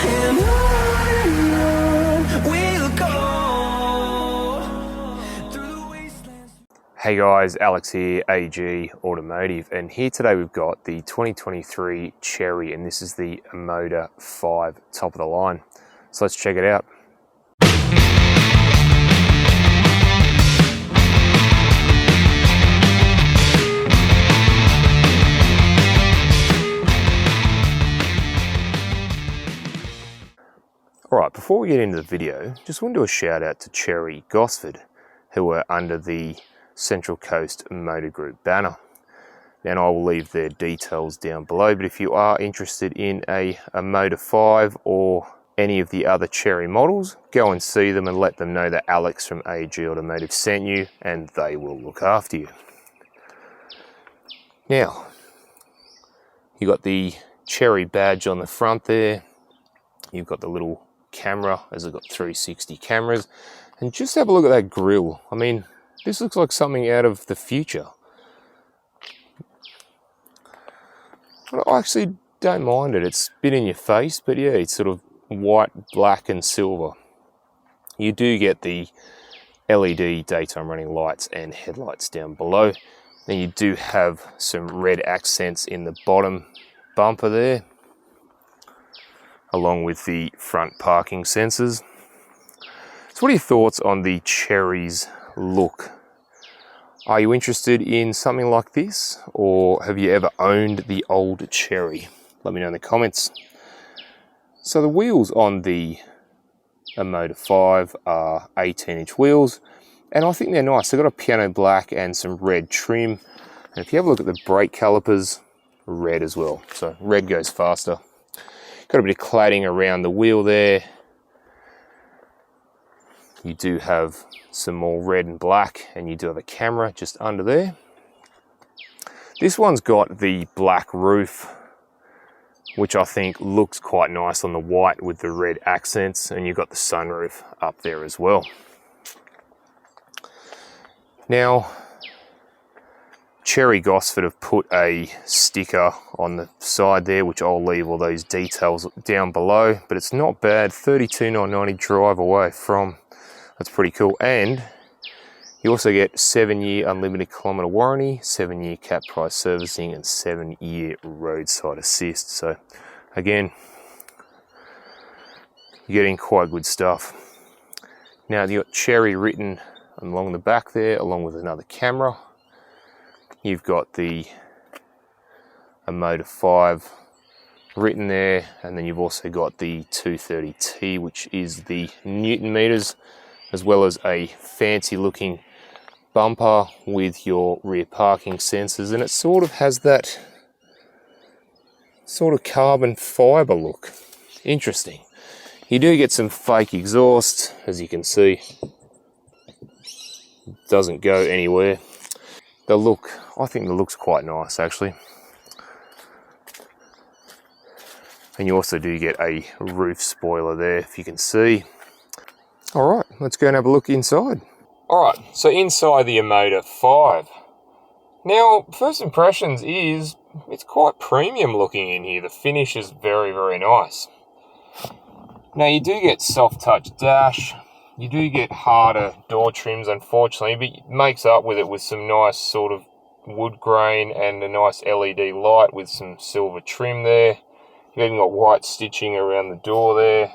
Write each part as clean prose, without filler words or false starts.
and on we'll go through the wastelands. Hey guys, Alex here, AG Automotive, and here today we've got the 2023 Cherry, and this is the Omoda 5 top of the line. So let's check it out. Alright, before we get into the video, just want to do a shout out to CHERY Gosford, who are under the Central Coast Motor Group banner. And I will leave their details down below, but if you are interested in a Omoda 5 or any of the other CHERY models, go and see them and let them know that Alex from AG Automotive sent you, and they will look after you. Now, you got the CHERY badge on the front there. You've got the little camera, as it's got 360 cameras, and just have a look at that grille. I mean, this looks like something out of the future. I actually don't mind it. It's a bit in your face, but yeah, it's sort of white, black and silver. You do get the LED daytime running lights and headlights down below. Then you do have some red accents in the bottom bumper there, along with the front parking sensors. So what are your thoughts on the CHERY's look? Are you interested in something like this, or have you ever owned the old CHERY? Let me know in the comments. So the wheels on the Omoda 5 are 18-inch wheels, and I think they're nice. They've got a piano black and some red trim, and if you have a look at the brake calipers, red as well. So red goes faster. Got a bit of cladding around the wheel there. You do have some more red and black, and you do have a camera just under there. This one's got the black roof, which I think looks quite nice on the white with the red accents, and you've got the sunroof up there as well. Now, CHERY Gosford have put a sticker on the side there, which I'll leave all those details down below, but it's not bad. 32,990 drive away from. That's pretty cool. And you also get 7-year unlimited kilometre warranty, 7-year cap price servicing, and 7-year roadside assist. So again, you're getting quite good stuff. Now you've got CHERY written along the back there, along with another camera. You've got the Omoda 5 written there, and then you've also got the 230T, which is the Newton meters, as well as a fancy looking bumper with your rear parking sensors, and it sort of has that sort of carbon fiber look. Interesting. You do get some fake exhaust, as you can see. It doesn't go anywhere. The look, I think the look's quite nice actually. And you also do get a roof spoiler there, if you can see. All right, let's go and have a look inside. All right, so inside the Omoda 5. Now, first impressions is it's quite premium looking in here. The finish is very, very nice. Now, you do get soft touch dash. You do get harder door trims, unfortunately, but it makes up with it with some nice sort of wood grain and a nice LED light with some silver trim there. You've even got white stitching around the door there.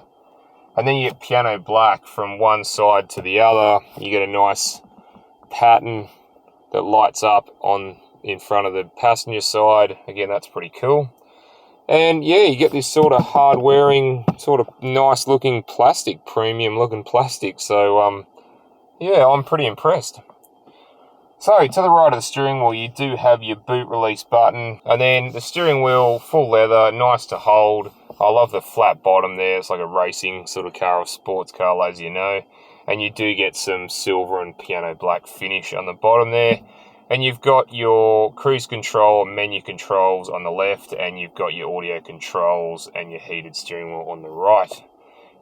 And then you get piano black from one side to the other. You get a nice pattern that lights up in front of the passenger side. Again, that's pretty cool. And yeah, you get this sort of hard wearing, sort of nice looking plastic, premium looking plastic. So yeah, I'm pretty impressed. So to the right of the steering wheel, you do have your boot release button, and then the steering wheel, full leather, nice to hold. I love the flat bottom there. It's like a racing sort of car, or sports car, as you know. And you do get some silver and piano black finish on the bottom there. And you've got your cruise control and menu controls on the left, and you've got your audio controls and your heated steering wheel on the right.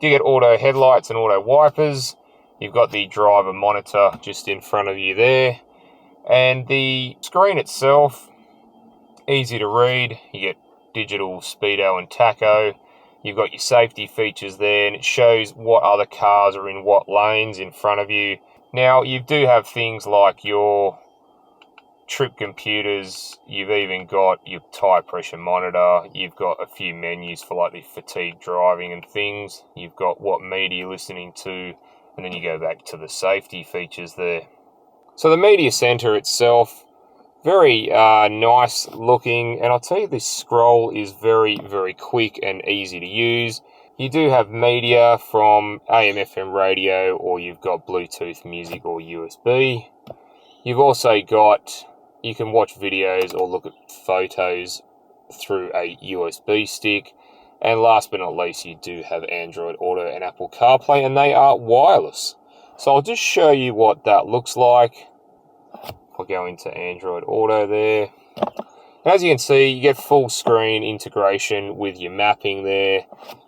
You get auto headlights and auto wipers. You've got the driver monitor just in front of you there. And the screen itself, easy to read. You get digital speedo and tacho. You've got your safety features there, and it shows what other cars are in what lanes in front of you. Now, you do have things like your trip computers, you've even got your tyre pressure monitor, you've got a few menus for like the fatigue driving and things, you've got what media you're listening to, and then you go back to the safety features there. So the media center itself, very nice looking, and I'll tell you, this scroll is very, very quick and easy to use. You do have media from AM, FM radio, or you've got Bluetooth music or USB. You've also got, you can watch videos or look at photos through a USB stick. And last but not least, you do have Android Auto and Apple CarPlay, and they are wireless. So I'll just show you what that looks like. I'll go into Android Auto there. And as you can see, you get full screen integration with your mapping there.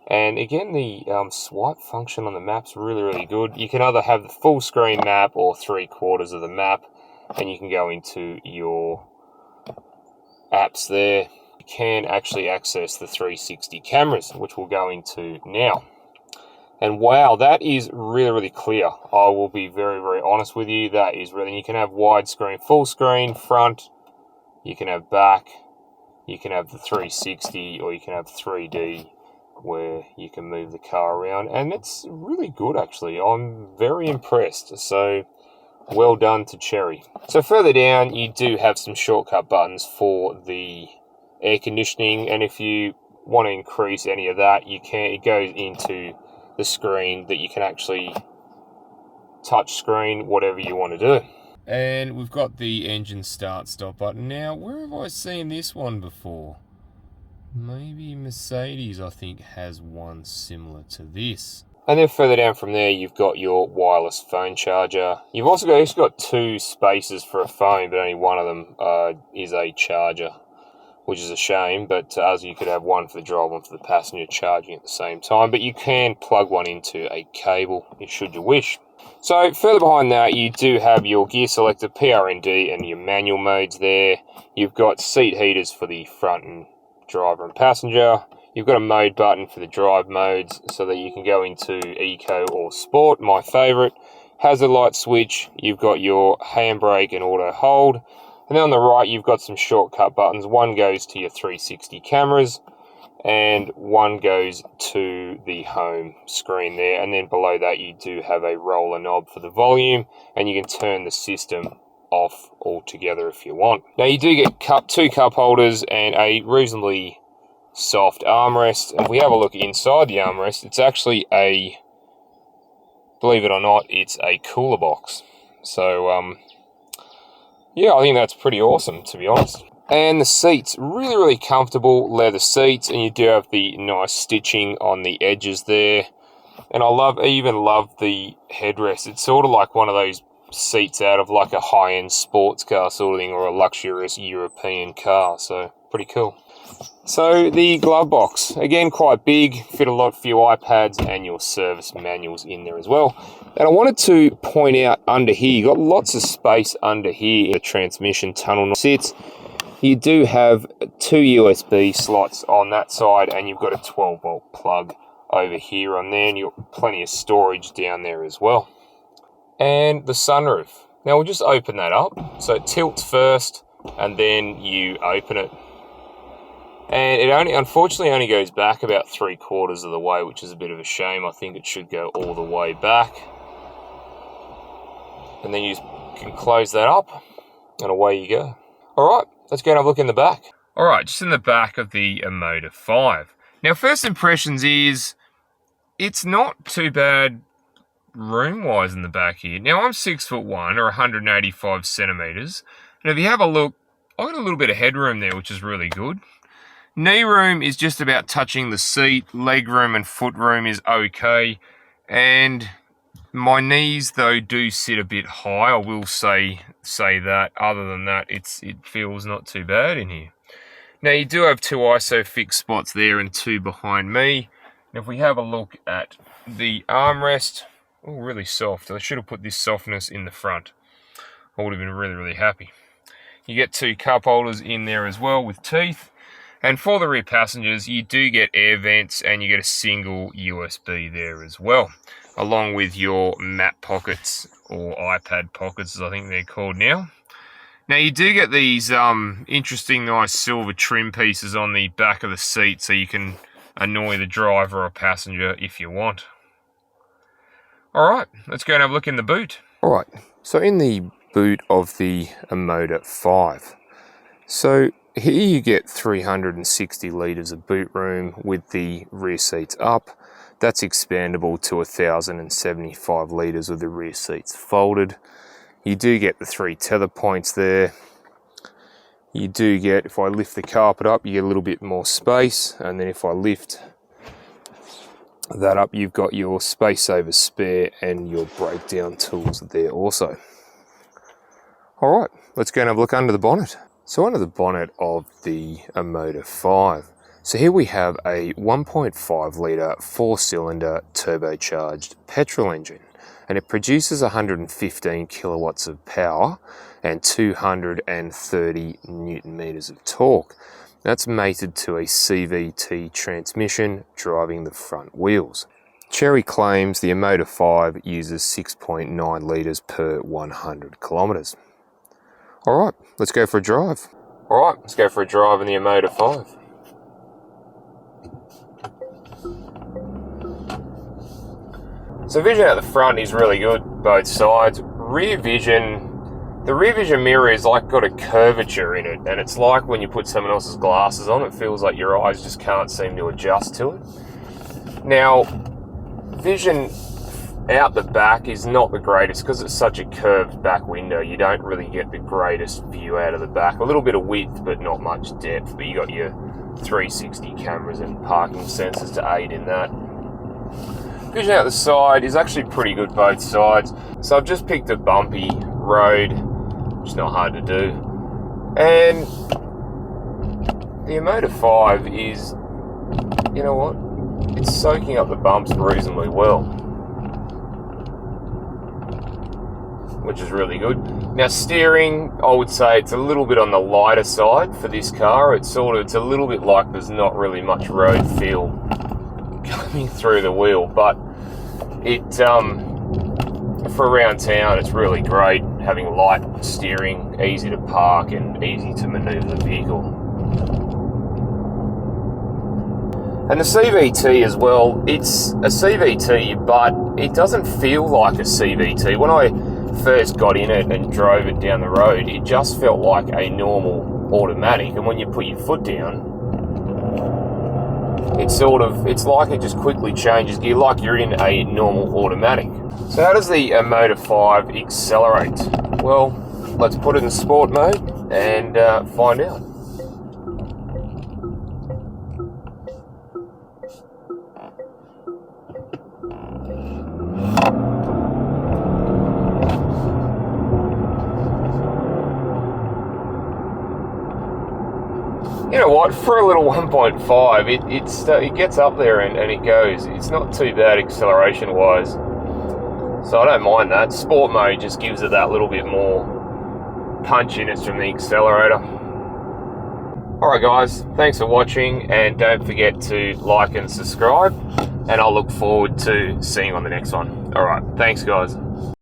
And again, the swipe function on the map's really, really good. You can either have the full screen map or 3/4 of the map, and you can go into your apps there. You can actually access the 360 cameras, which we'll go into now. And wow, that is really, really clear. I will be very, very honest with you. That is really, you can have widescreen, full screen, front, you can have back, you can have the 360, or you can have 3D, where you can move the car around. And it's really good, actually. I'm very impressed. So well done to Cherry. So further down, you do have some shortcut buttons for the air conditioning, and if you want to increase any of that, you can. It goes into the screen that you can actually touch screen whatever you want to do. And we've got the engine start stop button. Now, where have I seen this one before? Maybe Mercedes, I think, has one similar to this. And then further down from there, you've got your wireless phone charger. You've also got 2 spaces for a phone, but only one of them is a charger, which is a shame, but as you could have one for the driver, one for the passenger, charging at the same time. But you can plug one into a cable, should you wish. So further behind that, you do have your gear selector, PRND, and your manual modes there. You've got seat heaters for the front and driver and passenger. You've got a mode button for the drive modes so that you can go into Eco or Sport, my favourite. Hazard light switch. You've got your handbrake and auto hold. And then on the right, you've got some shortcut buttons. One goes to your 360 cameras, and one goes to the home screen there. And then below that, you do have a roller knob for the volume, and you can turn the system off altogether if you want. Now, you do get 2 cup holders and a reasonably soft armrest. And if we have a look inside the armrest, it's actually a, believe it or not, it's a cooler box. So, yeah, I think that's pretty awesome, to be honest. And the seats, really, really comfortable leather seats, and you do have the nice stitching on the edges there. And I even love the headrest. It's sort of like one of those seats out of like a high-end sports car sort of thing, or a luxurious European car, so pretty cool. So the glove box, again, quite big, fit a few iPads and your service manuals in there as well. And I wanted to point out under here, you've got lots of space under here. The transmission tunnel sits. You do have 2 USB slots on that side, and you've got a 12-volt plug over here on there, and you've got plenty of storage down there as well. And the sunroof. Now we'll just open that up. So it tilts first, and then you open it. And it unfortunately only goes back about 3/4 of the way, which is a bit of a shame. I think it should go all the way back. And then you can close that up, and away you go. All right, let's go and have a look in the back. All right, just in the back of the Omoda 5. Now, first impressions is, it's not too bad room-wise in the back here. Now, I'm 6'1", or 185 centimetres. And if you have a look, I've got a little bit of headroom there, which is really good. Knee room is just about touching the seat. Leg room and foot room is okay. And my knees, though, do sit a bit high. I will say that. Other than that, it feels not too bad in here. Now, you do have 2 ISOFIX spots there and 2 behind me. And if we have a look at the armrest, oh, really soft. I should have put this softness in the front. I would have been really, really happy. You get 2 cup holders in there as well with teeth. And for the rear passengers, you do get air vents and you get a single USB there as well, along with your map pockets, or iPad pockets as I think they're called now. Now you do get these interesting nice silver trim pieces on the back of the seat, so you can annoy the driver or passenger if you want. Alright, let's go and have a look in the boot. Alright, so in the boot of the Omoda 5, so here you get 360 litres of boot room with the rear seats up. That's expandable to 1,075 litres with the rear seats folded. You do get the 3 tether points there. You do get, if I lift the carpet up, you get a little bit more space, and then if I lift that up, you've got your space saver spare and your breakdown tools there also. Alright, let's go and have a look under the bonnet. So under the bonnet of the Omoda 5, so here we have a 1.5 litre 4-cylinder turbocharged petrol engine, and it produces 115 kilowatts of power and 230 newton meters of torque. That's mated to a CVT transmission driving the front wheels. CHERY claims the Omoda 5 uses 6.9 litres per 100 kilometres. Alright, let's go for a drive. Alright, let's go for a drive in the Omoda 5. So vision out the front is really good, both sides. Rear vision, the rear vision mirror is like got a curvature in it, and it's like when you put someone else's glasses on, it feels like your eyes just can't seem to adjust to it. Now, vision out the back is not the greatest because it's such a curved back window. You don't really get the greatest view out of the back. A little bit of width, but not much depth. But you got your 360 cameras and parking sensors to aid in that. Vision out the side is actually pretty good both sides. So I've just picked a bumpy road, which is not hard to do. And the Omoda 5 is, you know what? It's soaking up the bumps reasonably well, which is really good. Now steering, I would say it's a little bit on the lighter side for this car. It's a little bit like there's not really much road feel coming through the wheel, but it for around town it's really great having light steering, easy to park and easy to maneuver the vehicle. And the CVT as well, it's a CVT, but it doesn't feel like a CVT. When I first got in it and drove it down the road, it just felt like a normal automatic, and when you put your foot down, it's like it just quickly changes gear, like you're in a normal automatic. So how does the Omoda 5 accelerate? Well, let's put it in sport mode and find out. You know what, for a little 1.5, it gets up there and it goes. It's not too bad acceleration wise, so I don't mind that. Sport mode just gives it that little bit more punchiness from the accelerator. Alright guys, thanks for watching, and don't forget to like and subscribe, and I'll look forward to seeing you on the next one. Alright, thanks guys.